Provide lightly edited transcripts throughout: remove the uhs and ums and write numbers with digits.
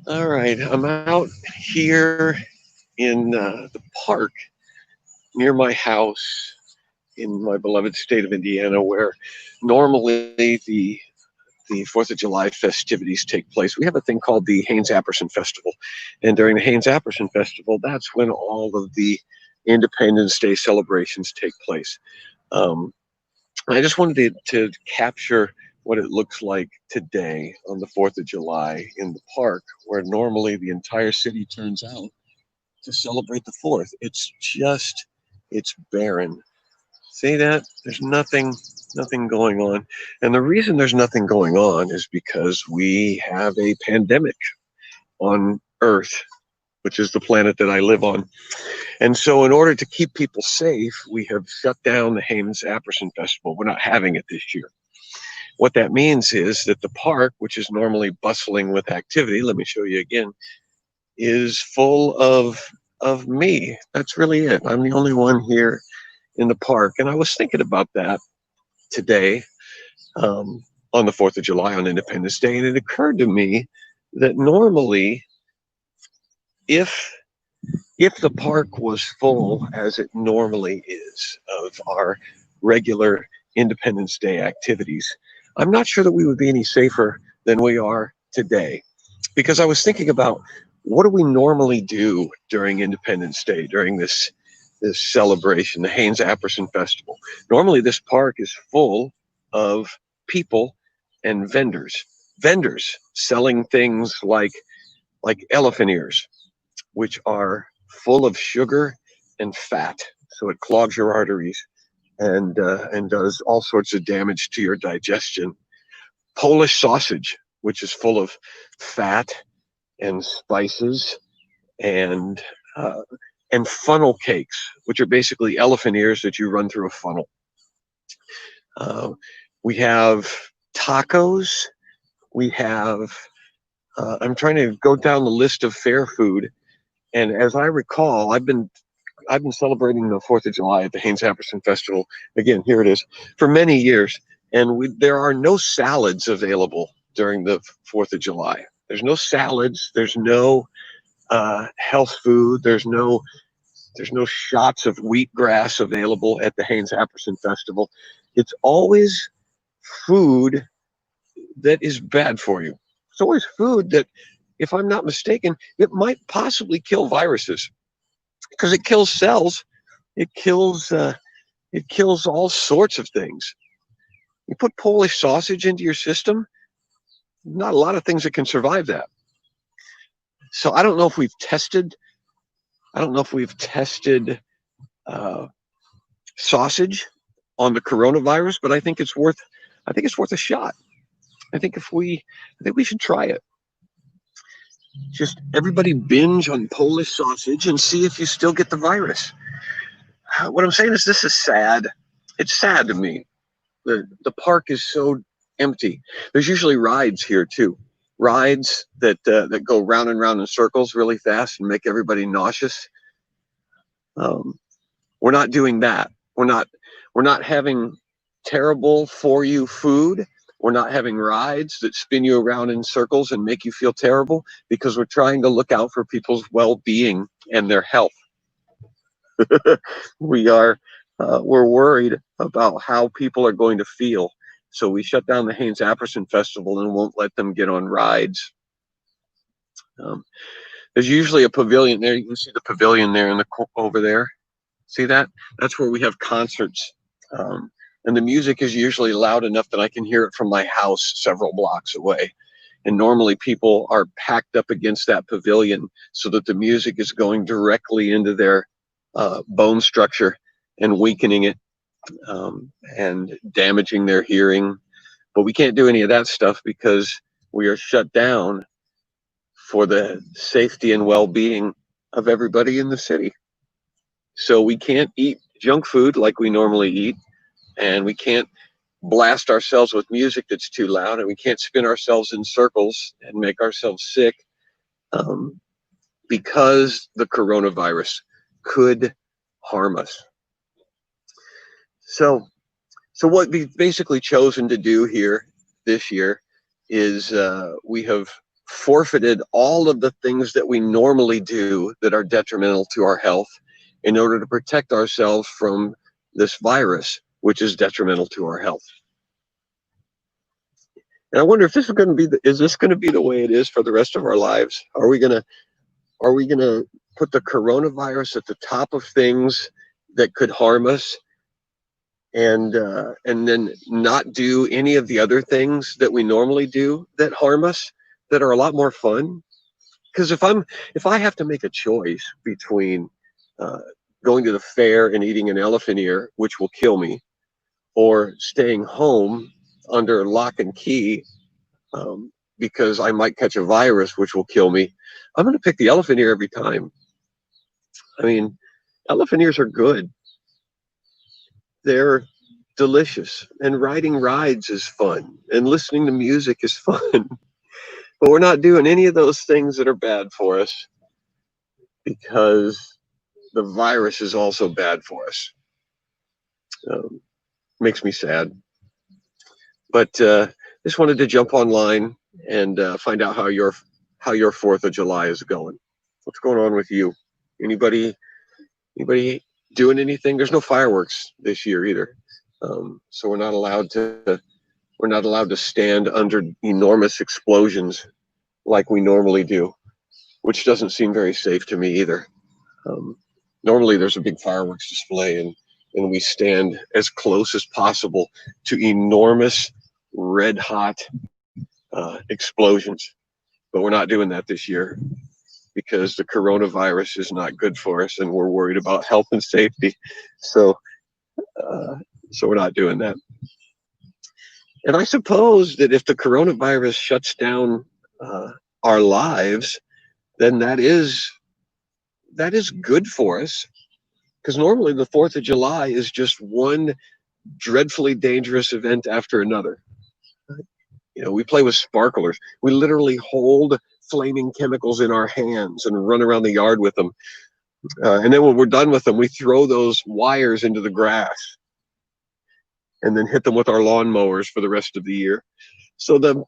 All right, I'm out here in the park near my house in my beloved state of Indiana, where normally the Fourth of July festivities take place. We have a thing called the Haynes-Apperson Festival, and during the Haynes-Apperson Festival, that's when all of the Independence Day celebrations take place. Um, I just wanted to capture what it looks like today on the 4th of July in the park, where normally the entire city turns out to celebrate the 4th. It's barren. See that? There's nothing going on. And the reason there's nothing going on is because we have a pandemic on Earth, which is the planet that I live on. And so, in order to keep people safe, we have shut down the Haynes-Apperson Festival. We're not having it this year. What that means is that the park, which is normally bustling with activity, let me show you again, is full of me. That's really it. I'm the only one here in the park. And I was thinking about that today, on the 4th of July, on Independence Day, and it occurred to me that normally, if the park was full as it normally is of our regular Independence Day activities, I'm not sure that we would be any safer than we are today. Because I was thinking about, what do we normally do during Independence Day, during this celebration, the Haynes-Apperson Festival? Normally, this park is full of people and vendors selling things like elephant ears, which are full of sugar and fat, so it clogs your arteries and does all sorts of damage to your digestion. Polish sausage, which is full of fat and spices, and uh, and funnel cakes, which are basically elephant ears that you run through a funnel. Uh, we have tacos. We have. I'm trying to go down the list of fair food, and as I recall, I've been celebrating the 4th of July at the Haynes-Apperson Festival. Again, here it is, for many years. And there are no salads available during the 4th of July. There's no salads. There's no health food. There's no shots of wheatgrass available at the Haynes-Apperson Festival. It's always food that is bad for you. It's always food that, if I'm not mistaken, it might possibly kill viruses, because it kills cells. It kills all sorts of things. You put Polish sausage into your system, not a lot of things that can survive that. So I don't know if we've tested. I don't know if we've tested uh, sausage on the coronavirus, but I think it's worth. I think it's worth a shot. I think we should try it. Just everybody binge on Polish sausage and see if you still get the virus. What I'm saying is, this is sad. It's sad to me. The park is so empty. There's usually rides here too, rides that go round and round in circles really fast and make everybody nauseous. Um, we're not doing that. We're not having terrible for you food. We're not having rides that spin you around in circles and make you feel terrible, because we're trying to look out for people's well-being and their health. We're worried about how people are going to feel. So we shut down the Haynes-Apperson Festival and won't let them get on rides. Um, there's usually a pavilion there. You can see the pavilion there over there. See that? That's where we have concerts. And the music is usually loud enough that I can hear it from my house several blocks away. And normally people are packed up against that pavilion so that the music is going directly into their bone structure and weakening it, and damaging their hearing. But we can't do any of that stuff because we are shut down for the safety and well-being of everybody in the city. So we can't eat junk food like we normally eat, and we can't blast ourselves with music that's too loud, and we can't spin ourselves in circles and make ourselves sick, um, because the coronavirus could harm us. So, so what we've basically chosen to do here this year is we have forfeited all of the things that we normally do that are detrimental to our health in order to protect ourselves from this virus, which is detrimental to our health. And I wonder if this is going to be is this going to be the way it is for the rest of our lives? Are we going to put the coronavirus at the top of things that could harm us, and then not do any of the other things that we normally do that harm us, that are a lot more fun? Because if I have to make a choice between uh, going to the fair and eating an elephant ear, which will kill me, or staying home under lock and key, because I might catch a virus which will kill me, I'm going to pick the elephant ear every time. I mean, elephant ears are good. They're delicious, and riding rides is fun, and listening to music is fun. But we're not doing any of those things that are bad for us, because the virus is also bad for us. Um, Makes me sad. But just wanted to jump online and find out how your 4th of July is going. What's going on with you? Anybody doing anything? There's no fireworks this year either, so we're not allowed to stand under enormous explosions like we normally do, which doesn't seem very safe to me either. Normally, there's a big fireworks display, and we stand as close as possible to enormous red hot explosions. But we're not doing that this year because the coronavirus is not good for us, and we're worried about health and safety. So, so we're not doing that. And I suppose that if the coronavirus shuts down our lives, then that is good for us, because normally the 4th of July is just one dreadfully dangerous event after another. You know, we play with sparklers. We literally hold flaming chemicals in our hands and run around the yard with them. And then when we're done with them, we throw those wires into the grass and then hit them with our lawnmowers for the rest of the year. So the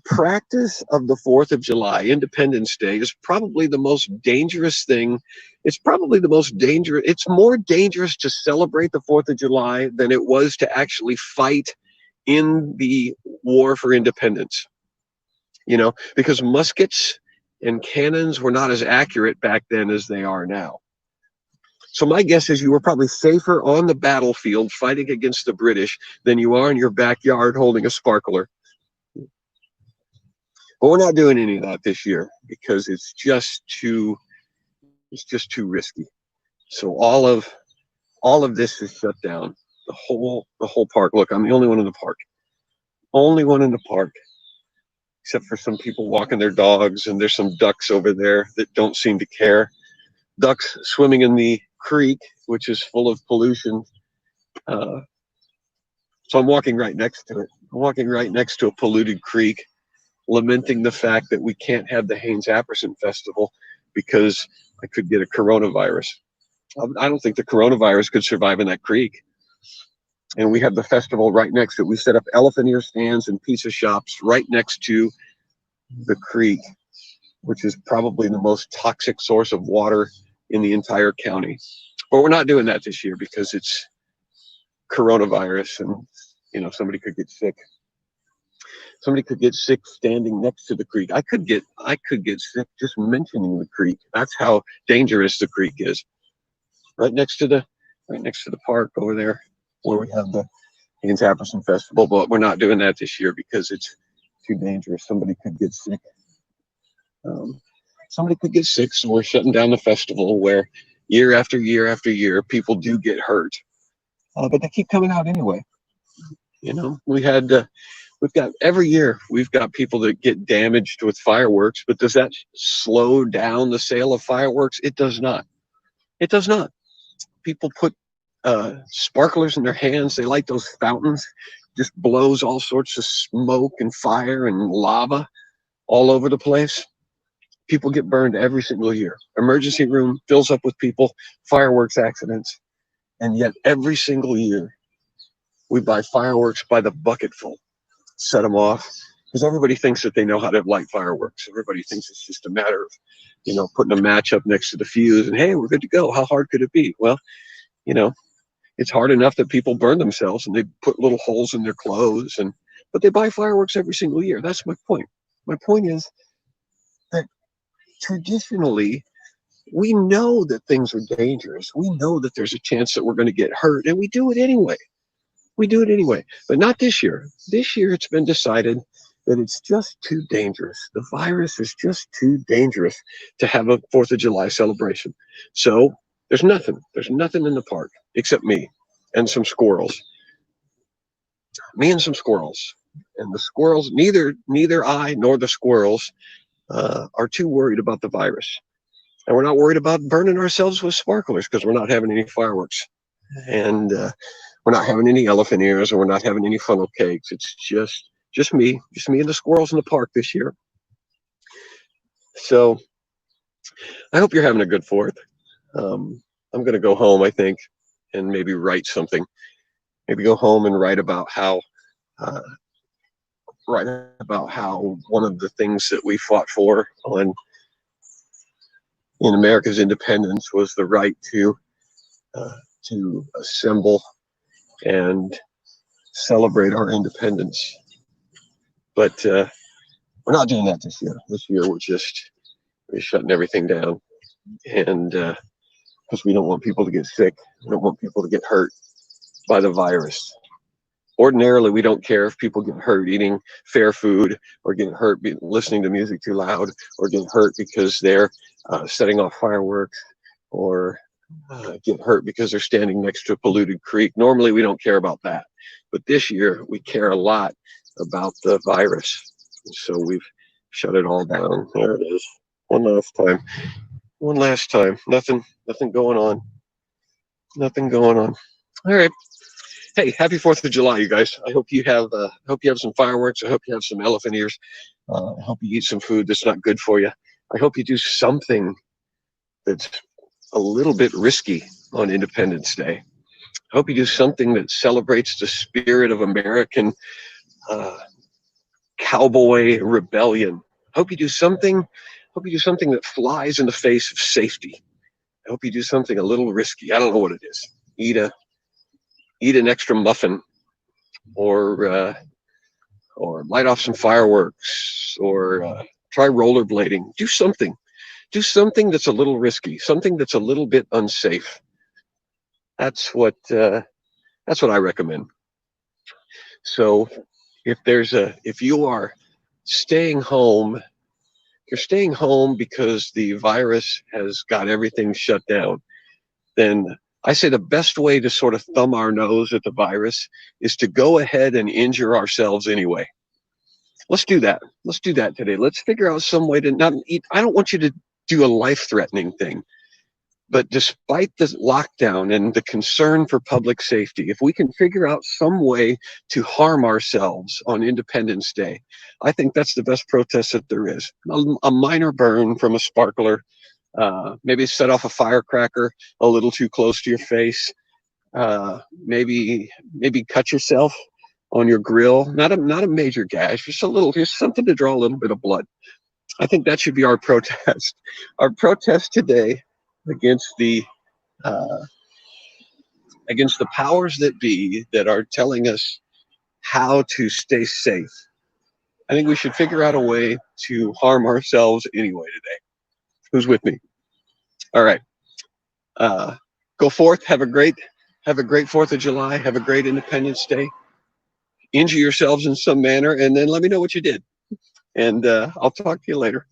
practice of the 4th of July, Independence Day, is probably the most dangerous thing. It's probably the most dangerous. It's more dangerous to celebrate the 4th of July than it was to actually fight in the war for independence. You know, because muskets and cannons were not as accurate back then as they are now. So my guess is you were probably safer on the battlefield fighting against the British than you are in your backyard holding a sparkler. But we're not doing any of that this year because it's just too risky. So all of this is shut down. The whole park. Look, I'm the only one in the park. Only one in the park, except for some people walking their dogs, and there's some ducks over there that don't seem to care. Ducks swimming in the creek, which is full of pollution. So I'm walking right next to it. I'm walking right next to a polluted creek, lamenting the fact that we can't have the Haynes-Apperson Festival because I could get a coronavirus. I don't think the coronavirus could survive in that creek. And we have the festival right next to it. We set up elephant ear stands and pizza shops right next to the creek, which is probably the most toxic source of water in the entire county. But we're not doing that this year because it's coronavirus, and you know, somebody could get sick. Somebody could get sick standing next to the creek. I could get sick just mentioning the creek. That's how dangerous the creek is. Right next to the park over there where we have the Haynes-Apperson Festival. But we're not doing that this year because it's too dangerous. Somebody could get sick. So we're shutting down the festival, where year after year after year people do get hurt, but they keep coming out anyway. You know, we've got every year we've got people that get damaged with fireworks, but does that slow down the sale of fireworks? It does not. It does not. People put sparklers in their hands. They light those fountains, just blows all sorts of smoke and fire and lava all over the place. People get burned every single year. Emergency room fills up with people, fireworks accidents, and yet every single year we buy fireworks by the bucketful. set them off, because everybody thinks that they know how to light fireworks. Everybody thinks it's just a matter of, putting a match up next to the fuse and, hey, we're good to go. How hard could it be? Well, you know, it's hard enough that people burn themselves and they put little holes in their clothes, but they buy fireworks every single year. That's my point. My point is that traditionally, we know that things are dangerous. We know that there's a chance that we're going to get hurt, and we do it anyway. We do it anyway, but not this year. This year, it's been decided that it's just too dangerous. The virus is just too dangerous to have a 4th of July celebration. So there's nothing. There's nothing in the park except me and some squirrels. Me and some squirrels. And the squirrels, neither I nor the squirrels are too worried about the virus. And we're not worried about burning ourselves with sparklers because we're not having any fireworks. And we're not having any elephant ears, and we're not having any funnel cakes. It's just me and the squirrels in the park this year. So I hope you're having a good 4th. I'm going to go home, I think, and maybe write something. Maybe go home and write about how one of the things that we fought for in America's independence was the right to assemble and celebrate our independence. But we're not doing that this year. This year we're shutting everything down, and because we don't want people to get sick, we don't want people to get hurt by the virus. Ordinarily, we don't care if people get hurt eating fair food, or get hurt listening to music too loud, or get hurt because they're setting off fireworks, or get hurt because they're standing next to a polluted creek. Normally, we don't care about that. But this year, we care a lot about the virus. So we've shut it all down. There it is. One last time. Nothing going on. Nothing going on. All right. Hey, happy 4th of July, you guys. I hope you have some fireworks. I hope you have some elephant ears. I hope you eat some food that's not good for you. I hope you do something that's a little bit risky on Independence Day. I hope you do something that celebrates the spirit of American cowboy rebellion. I hope you do something that flies in the face of safety. I hope you do something a little risky. I don't know what it is. Eat an extra muffin, or light off some fireworks, or try rollerblading. Do something that's a little risky, something that's a little bit unsafe. That's what I recommend. So if you are staying home, you're staying home because the virus has got everything shut down, then I say the best way to sort of thumb our nose at the virus is to go ahead and injure ourselves anyway. Let's do that. Let's do that today. Let's figure out some way to not eat. I don't want you to do a life-threatening thing. But despite the lockdown and the concern for public safety, if we can figure out some way to harm ourselves on Independence Day, I think that's the best protest that there is. A minor burn from a sparkler, maybe set off a firecracker a little too close to your face, maybe cut yourself on your grill. Not a major gash, just something to draw a little bit of blood. I think that should be our protest. Our protest today against the powers that be that are telling us how to stay safe. I think we should figure out a way to harm ourselves anyway today. Who's with me? All right. Go forth. Have a great 4th of July. Have a great Independence Day. Injure yourselves in some manner, and then let me know what you did. And I'll talk to you later.